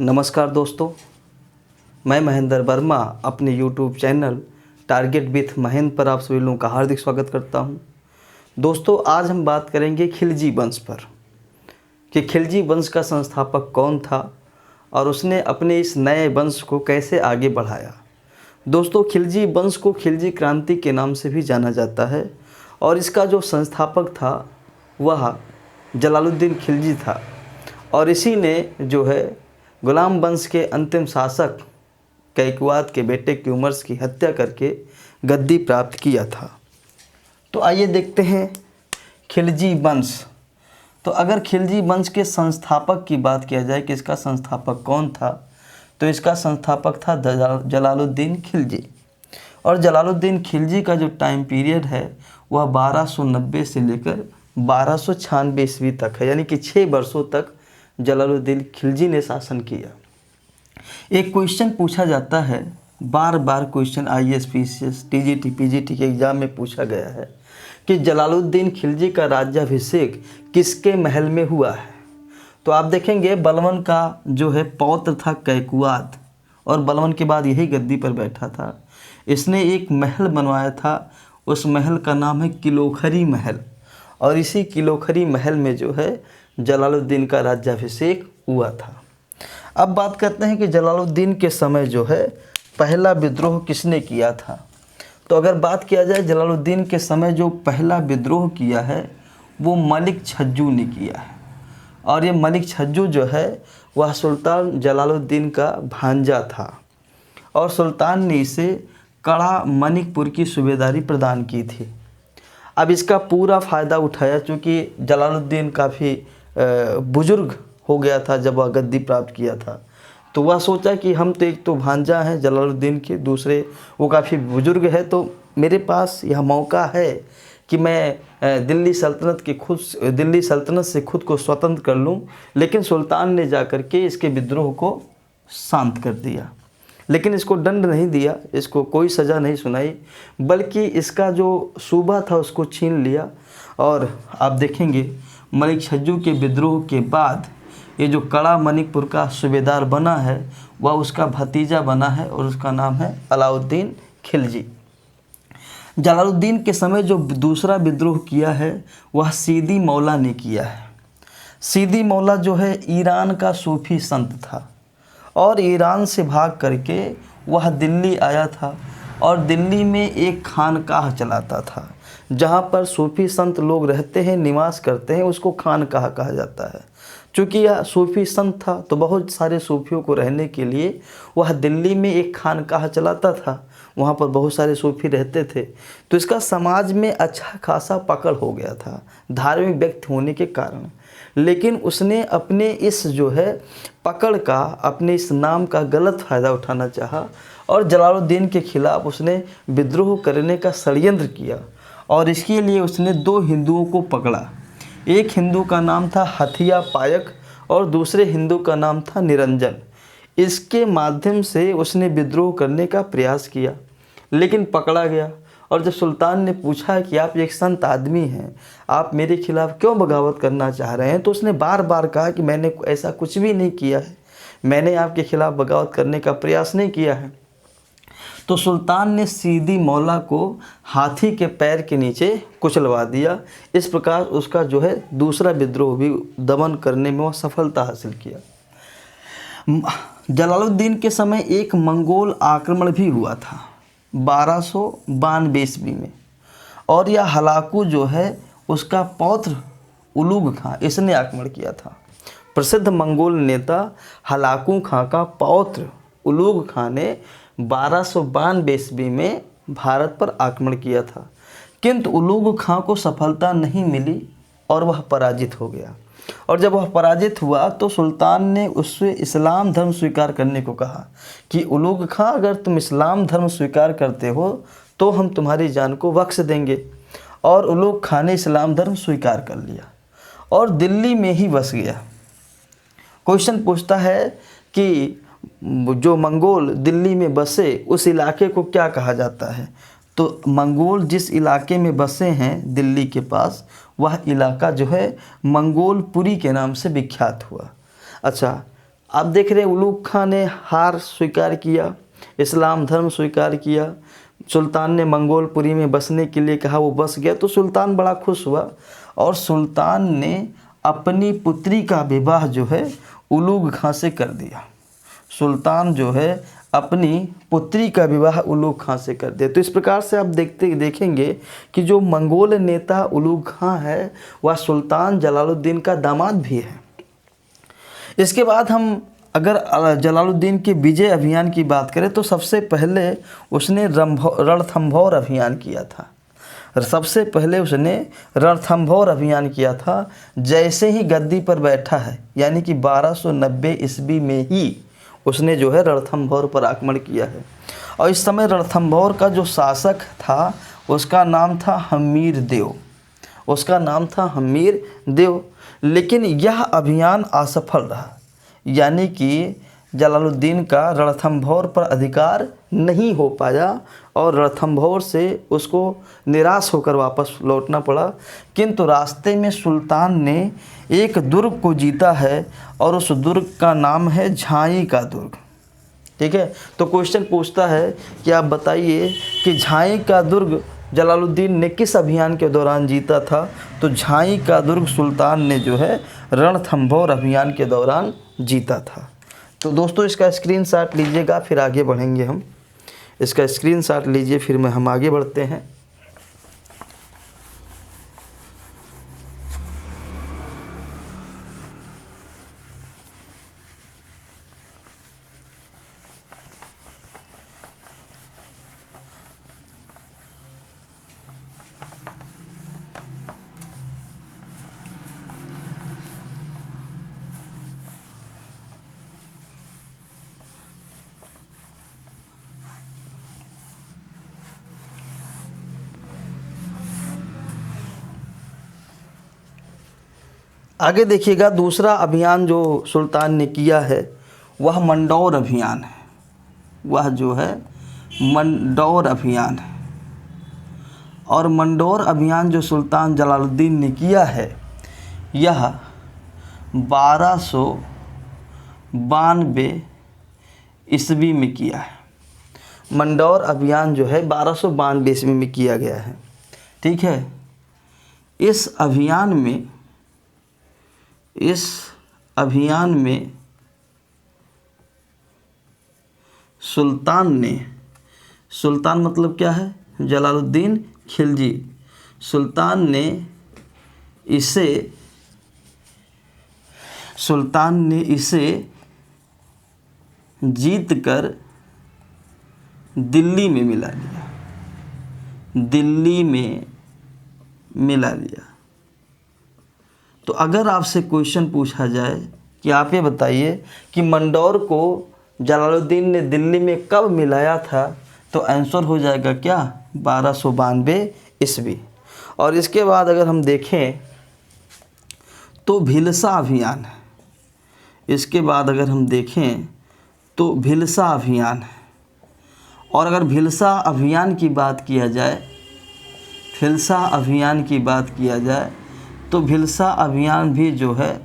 नमस्कार दोस्तों, मैं महेंद्र वर्मा अपने YouTube channel target with Mahendra पर आप सभी लोगों का हार्दिक स्वागत करता हूं। दोस्तों, आज हम बात करेंगे खिलजी वंश पर कि खिलजी वंश का संस्थापक कौन था और उसने अपने इस नए वंश को कैसे आगे बढ़ाया। दोस्तों, खिलजी वंश को खिलजी क्रांति के नाम से भी जाना जाता है और इसका जो संस्थापक था वह जलालुद्दीन खिलजी था और इसी ने जो है गुलाम वंश के अंतिम शासक कैकवाद के बेटे क्यूमर्स की हत्या करके गद्दी प्राप्त किया था। तो आइए देखते हैं खिलजी वंश। तो अगर खिलजी वंश के संस्थापक की बात किया जाए कि इसका संस्थापक कौन था, तो इसका संस्थापक था जलालुद्दीन खिलजी। और जलालुद्दीन खिलजी का जो टाइम पीरियड है वह 1290 से लेकर 1296 ईस्वी तक है, यानी कि 6 वर्षों तक जलालुद्दीन खिलजी ने शासन किया। एक क्वेश्चन पूछा जाता है, बार बार question IAS, PCS, TGT, PGT के एग्ज़ाम में पूछा गया है कि जलालुद्दीन खिलजी का राज्याभिषेक किसके महल में हुआ है। तो आप देखेंगे बलबन का जो है पौत्र था कैकवाद और बलबन के बाद यही गद्दी पर बैठा था। इसने एक महल बनवाया था, उस महल का नाम है किलोखरी महल और इसी किलोखरी महल में जो है जलालुद्दीन का राज्याभिषेक हुआ था। अब बात करते हैं कि जलालुद्दीन के समय जो है पहला विद्रोह किसने किया था। तो अगर बात किया जाए जलालुद्दीन के समय जो पहला विद्रोह किया है वो मलिक छज्जू ने किया है और ये मलिक छज्जू जो है वह सुल्तान जलालुद्दीन का भांजा था और सुल्तान ने इसे कड़ा मनिकपुर की सूबेदारी प्रदान की थी। अब इसका पूरा फ़ायदा उठाया, चूँकि जलालुद्दीन काफ़ी बुजुर्ग हो गया था जब वह गद्दी प्राप्त किया था, तो वह सोचा कि हम तो एक तो भांजा हैं जलालुद्दीन के, दूसरे वो काफ़ी बुजुर्ग है, तो मेरे पास यह मौका है कि मैं दिल्ली सल्तनत से खुद को स्वतंत्र कर लूं। लेकिन सुल्तान ने जाकर के इसके विद्रोह को शांत कर दिया, लेकिन इसको दंड नहीं दिया, इसको कोई सज़ा नहीं सुनाई, बल्कि इसका जो सूबा था उसको छीन लिया। और आप देखेंगे मलिक छज्जू के विद्रोह के बाद ये जो कड़ा मनिकपुर का सूबेदार बना है वह उसका भतीजा बना है और उसका नाम है अलाउद्दीन खिलजी। जलालुद्दीन के समय जो दूसरा विद्रोह किया है वह सीदी मौला ने किया है। सीदी मौला जो है ईरान का सूफी संत था और ईरान से भाग करके वह दिल्ली आया था और दिल्ली में एक खानकाह चलाता था जहाँ पर सूफी संत लोग रहते हैं, निवास करते हैं, उसको खानकाह कहा जाता है। चूँकि यह सूफी संत था तो बहुत सारे सूफियों को रहने के लिए वह दिल्ली में एक खानकाह चलाता था, वहाँ पर बहुत सारे सूफी रहते थे, तो इसका समाज में अच्छा खासा पकड़ हो गया था धार्मिक व्यक्ति होने के कारण। लेकिन उसने अपने इस जो है पकड़ का, अपने इस नाम का गलत फ़ायदा उठाना चाहा और जलालुद्दीन के खिलाफ़ उसने विद्रोह करने का षड्यंत्र किया और इसके लिए उसने 2 हिंदुओं को पकड़ा। एक हिंदू का नाम था हथिया पायक और दूसरे हिंदू का नाम था निरंजन। इसके माध्यम से उसने विद्रोह करने का प्रयास किया लेकिन पकड़ा गया। और जब सुल्तान ने पूछा कि आप एक संत आदमी हैं, आप मेरे खिलाफ़ क्यों बगावत करना चाह रहे हैं, तो उसने बार बार कहा कि मैंने ऐसा कुछ भी नहीं किया है, मैंने आपके खिलाफ़ बगावत करने का प्रयास नहीं किया है। तो सुल्तान ने सीदी मौला को हाथी के पैर के नीचे कुचलवा दिया। इस प्रकार उसका जो है दूसरा विद्रोह भी दमन करने में वह सफलता हासिल किया। जलालुद्दीन के समय एक मंगोल आक्रमण भी हुआ था 1292 ईस्वी में और यह हलाकू जो है उसका पौत्र उलूग खां, इसने आक्रमण किया था। प्रसिद्ध मंगोल नेता हलाकू खां का पौत्र उलूग खां ने 1292 ईस्वी में भारत पर आक्रमण किया था, किंतु उलूग खां को सफलता नहीं मिली और वह पराजित हो गया। और जब वह पराजित हुआ तो सुल्तान ने उससे इस्लाम धर्म स्वीकार करने को कहा कि उलूग खां, अगर तुम इस्लाम धर्म स्वीकार करते हो तो हम तुम्हारी जान को बख्श देंगे। और उलूग खां ने इस्लाम धर्म स्वीकार कर लिया और दिल्ली में ही बस गया। क्वेश्चन पूछता है कि जो मंगोल दिल्ली में बसे उस इलाके को क्या कहा जाता है। तो मंगोल जिस इलाके में बसे हैं दिल्ली के पास, वह इलाका जो है मंगोलपुरी के नाम से विख्यात हुआ। अच्छा, आप देख रहे हैं उलूग खां ने हार स्वीकार किया, इस्लाम धर्म स्वीकार किया। सुल्तान ने मंगोलपुरी में बसने के लिए कहा, वो बस गया तो सुल्तान बड़ा खुश हुआ और सुल्तान ने अपनी पुत्री का विवाह जो है उलूग खां से कर दिया। सुल्तान जो है अपनी पुत्री का विवाह उलूग खां से कर दिया। तो इस प्रकार से आप देखेंगे कि जो मंगोल नेता उलूग खां है वह सुल्तान जलालुद्दीन का दामाद भी है। इसके बाद हम अगर जलालुद्दीन के विजय अभियान की बात करें तो सबसे पहले उसने रणथंभौर अभियान किया था। सबसे पहले उसने रणथंभौर अभियान किया था जैसे ही गद्दी पर बैठा है, यानी कि 1290 ईस्वी में ही उसने जो है रणथंभौर पर आक्रमण किया है। और इस समय रणथंभौर का जो शासक था उसका नाम था हम्मीर देव, उसका नाम था हम्मीर देव। लेकिन यह अभियान असफल रहा, यानी कि जलालुद्दीन का रणथंभौर पर अधिकार नहीं हो पाया और रणथंभौर से उसको निराश होकर वापस लौटना पड़ा। किंतु रास्ते में सुल्तान ने एक दुर्ग को जीता है और उस दुर्ग का नाम है झांई का दुर्ग। ठीक है, तो क्वेश्चन पूछता है कि आप बताइए कि झांई का दुर्ग जलालुद्दीन ने किस अभियान के दौरान जीता था। तो झांई का दुर्ग सुल्तान ने जो है रणथंभौर अभियान के दौरान जीता था। तो दोस्तों इसका स्क्रीनशॉट लीजिएगा, फिर आगे बढ़ेंगे हम। इसका स्क्रीनशॉट लीजिए, फिर हम आगे बढ़ते हैं। आगे देखिएगा, दूसरा अभियान जो सुल्तान ने किया है वह मंडौर अभियान है। वह जो है मंडौर अभियान है। और मंडौर अभियान जो सुल्तान जलालुद्दीन ने किया है यह 1292 ईस्वी में किया है। मंडौर अभियान जो है 1292 ईस्वी में किया गया है। ठीक है, इस अभियान में सुल्तान मतलब क्या है, जलालुद्दीन खिलजी, सुल्तान ने इसे जीत कर दिल्ली में मिला लिया। तो अगर आपसे क्वेश्चन पूछा जाए कि आप ये बताइए कि मंडौर को जलालुद्दीन ने दिल्ली में कब मिलाया था, तो आंसर हो जाएगा क्या, 1292 ईस्वी। और इसके बाद अगर हम देखें तो भिलसा अभियान है। इसके बाद अगर हम देखें तो भिलसा अभियान है। और अगर भिलसा अभियान की बात किया जाए तो भिलसा अभियान भी जो है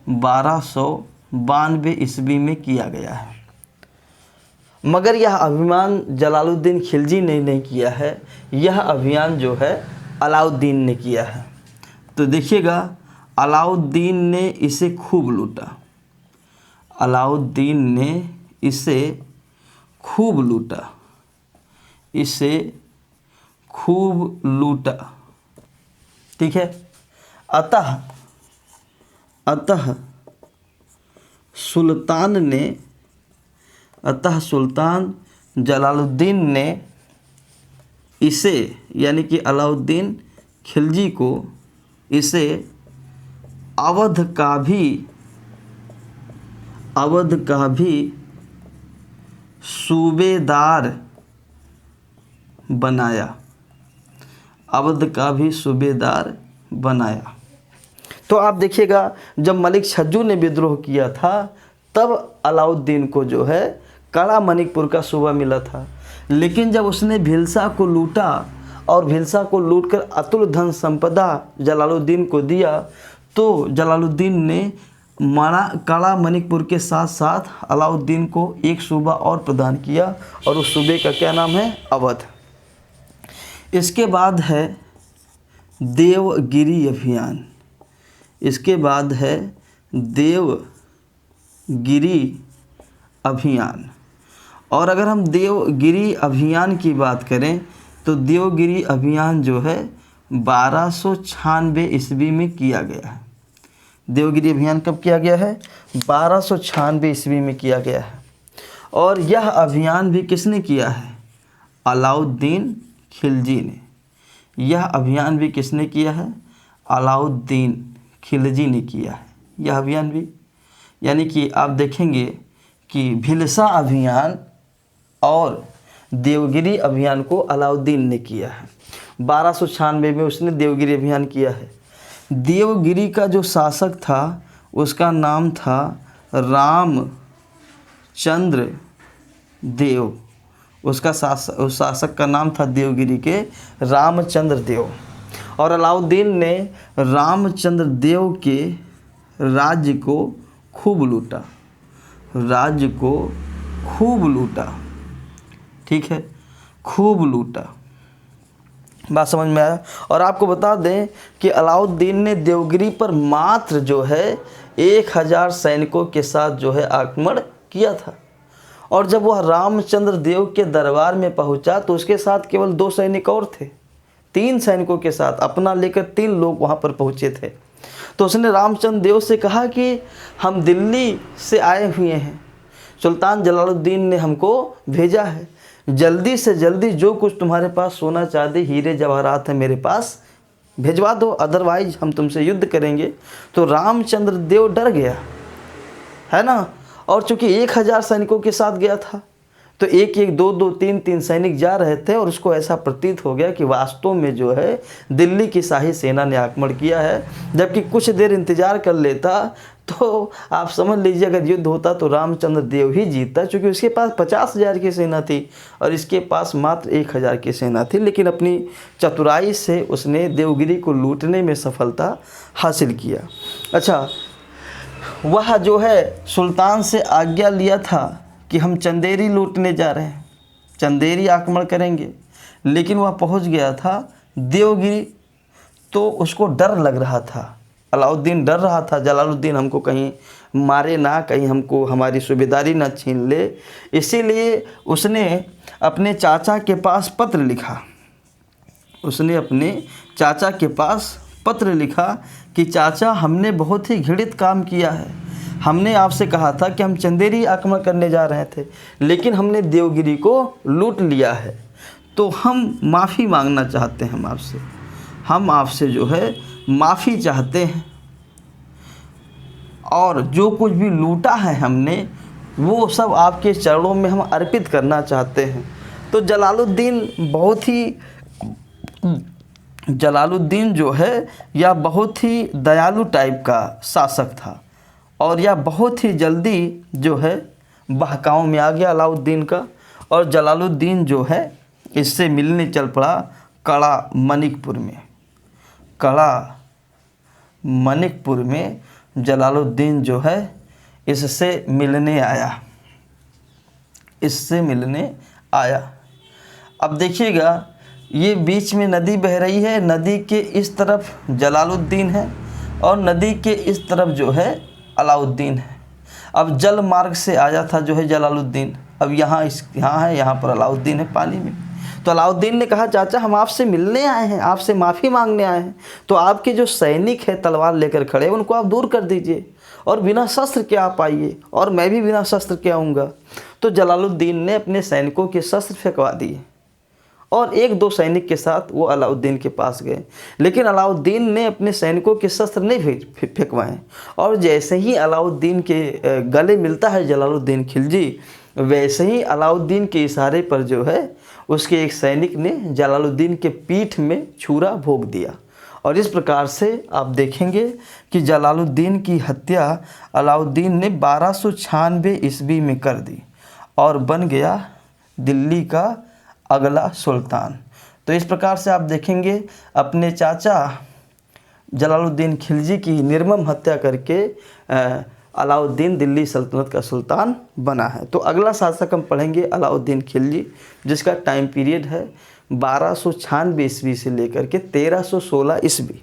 1292 ईस्वी में किया गया है। मगर यह अभियान जलालुद्दीन खिलजी ने नहीं किया है, यह अभियान जो है अलाउद्दीन ने किया है। तो देखिएगा, अलाउद्दीन ने इसे खूब लूटा। ठीक है, अतः सुल्तान जलालुद्दीन ने इसे, यानी कि अलाउद्दीन खिलजी को, इसे अवध का भी सूबेदार बनाया। तो आप देखिएगा, जब मलिक छज्जू ने विद्रोह किया था तब अलाउद्दीन को जो है कड़ा मणिकपुर का सूबा मिला था। लेकिन जब उसने भिलसा को लूटा और भिलसा को लूटकर अतुल धन संपदा जलालुद्दीन को दिया, तो जलालुद्दीन ने काला मणिकपुर के साथ साथ अलाउद्दीन को एक सूबा और प्रदान किया और उस सूबे का क्या नाम है? अवध। इसके बाद है देवगिरी अभियान। इसके बाद है देवगिरी अभियान। और अगर हम देवगिरी अभियान की बात करें तो देवगिरी अभियान जो है 1296 ईस्वी में किया गया है। देवगिरी अभियान कब किया गया है? 1296 ईस्वी में किया गया है। और यह अभियान भी किसने किया है? अलाउद्दीन खिलजी ने। यह अभियान भी किसने किया है? अलाउद्दीन खिलजी ने किया है यह अभियान भी। यानी कि आप देखेंगे कि भिलसा अभियान और देवगिरी अभियान को अलाउद्दीन ने किया है। 1296 में उसने देवगिरी अभियान किया है। देवगिरी का जो शासक था उसका नाम था रामचंद्र देव। उस शासक का नाम था देवगिरी के रामचंद्र देव। और अलाउद्दीन ने रामचंद्र देव के राज्य को खूब लूटा। राज्य को खूब लूटा, ठीक है, खूब लूटा। बात समझ में आया? और आपको बता दें कि अलाउद्दीन ने देवगिरी पर मात्र जो है 1000 सैनिकों के साथ जो है आक्रमण किया था। और जब वह रामचंद्र देव के दरबार में पहुंचा तो उसके साथ केवल 2 सैनिक और थे। 3 सैनिकों के साथ अपना लेकर 3 लोग वहां पर पहुंचे थे। तो उसने रामचंद्र देव से कहा कि हम दिल्ली से आए हुए हैं, सुल्तान जलालुद्दीन ने हमको भेजा है, जल्दी से जल्दी जो कुछ तुम्हारे पास सोना चांदी हीरे जवाहरात है मेरे पास भिजवा दो, अदरवाइज हम तुमसे युद्ध करेंगे। तो रामचंद्र देव डर गया, है ना। और चूंकि 1000 सैनिकों के साथ गया था तो 1-1, 2-2, 3-3 सैनिक जा रहे थे और उसको ऐसा प्रतीत हो गया कि वास्तव में जो है दिल्ली की शाही सेना ने आक्रमण किया है। जबकि कुछ देर इंतजार कर लेता तो आप समझ लीजिए अगर युद्ध होता तो रामचंद्र देव ही जीतता, क्योंकि उसके पास 50,000 की सेना थी और इसके पास मात्र 1000 की सेना थी। लेकिन अपनी चतुराई से उसने देवगिरी को लूटने में सफलता हासिल किया। अच्छा, वह जो है सुल्तान से आज्ञा लिया था कि हम चंदेरी लूटने जा रहे हैं, चंदेरी आक्रमण करेंगे, लेकिन वह पहुंच गया था देवगिरी। तो उसको डर लग रहा था, अलाउद्दीन डर रहा था जलालुद्दीन हमको कहीं मारे ना, कहीं हमको हमारी सूबेदारी ना छीन ले। इसीलिए उसने अपने चाचा के पास पत्र लिखा। उसने अपने चाचा के पास पत्र लिखा कि चाचा, हमने बहुत ही घृणित काम किया है। हमने आपसे कहा था कि हम चंदेरी आक्रमण करने जा रहे थे, लेकिन हमने देवगिरी को लूट लिया है। तो हम माफ़ी मांगना चाहते हैं आपसे, हम आपसे जो है माफ़ी चाहते हैं, और जो कुछ भी लूटा है हमने वो सब आपके चरणों में हम अर्पित करना चाहते हैं। तो जलालुद्दीन जो है यह बहुत ही दयालु टाइप का शासक था और यह बहुत ही जल्दी जो है बहकाव में आ गया अलाउद्दीन का। और जलालुद्दीन जो है इससे मिलने चल पड़ा कड़ा मणिकपुर में। कड़ा मणिकपुर में जलालुद्दीन जो है इससे मिलने आया, इससे मिलने आया। अब देखिएगा ये बीच में नदी बह रही है, नदी के इस तरफ जलालुद्दीन है और नदी के इस तरफ जो है अलाउद्दीन है। अब जल मार्ग से आया था जो है जलालुद्दीन, अब यहाँ है, यहाँ पर अलाउद्दीन है पानी में। तो अलाउद्दीन ने कहा, चाचा हम आपसे मिलने आए हैं, आपसे माफ़ी मांगने आए हैं, तो आपके जो सैनिक है तलवार लेकर खड़े उनको आप दूर कर दीजिए और बिना शस्त्र के आप आइए और मैं भी बिना शस्त्र के आऊँगा। तो जलालुद्दीन ने अपने सैनिकों के शस्त्र फेंकवा दिए और 1-2 सैनिक के साथ वो अलाउद्दीन के पास गए। लेकिन अलाउद्दीन ने अपने सैनिकों के शस्त्र नहीं फेंकवाए और जैसे ही अलाउद्दीन के गले मिलता है जलालुद्दीन खिलजी, वैसे ही अलाउद्दीन के इशारे पर जो है उसके एक सैनिक ने जलालुद्दीन के पीठ में छुरा भोंक दिया। और इस प्रकार से आप देखेंगे कि जलालुद्दीन की हत्या अलाउद्दीन ने 1296 ईस्वी में कर दी और बन गया दिल्ली का अगला सुल्तान। तो इस प्रकार से आप देखेंगे अपने चाचा जलालुद्दीन खिलजी की निर्मम हत्या करके अलाउद्दीन दिल्ली सल्तनत का सुल्तान बना है। तो अगला शासक हम पढ़ेंगे अलाउद्दीन खिलजी, जिसका टाइम पीरियड है 1296 ईस्वी से लेकर के 1316 ईस्वी।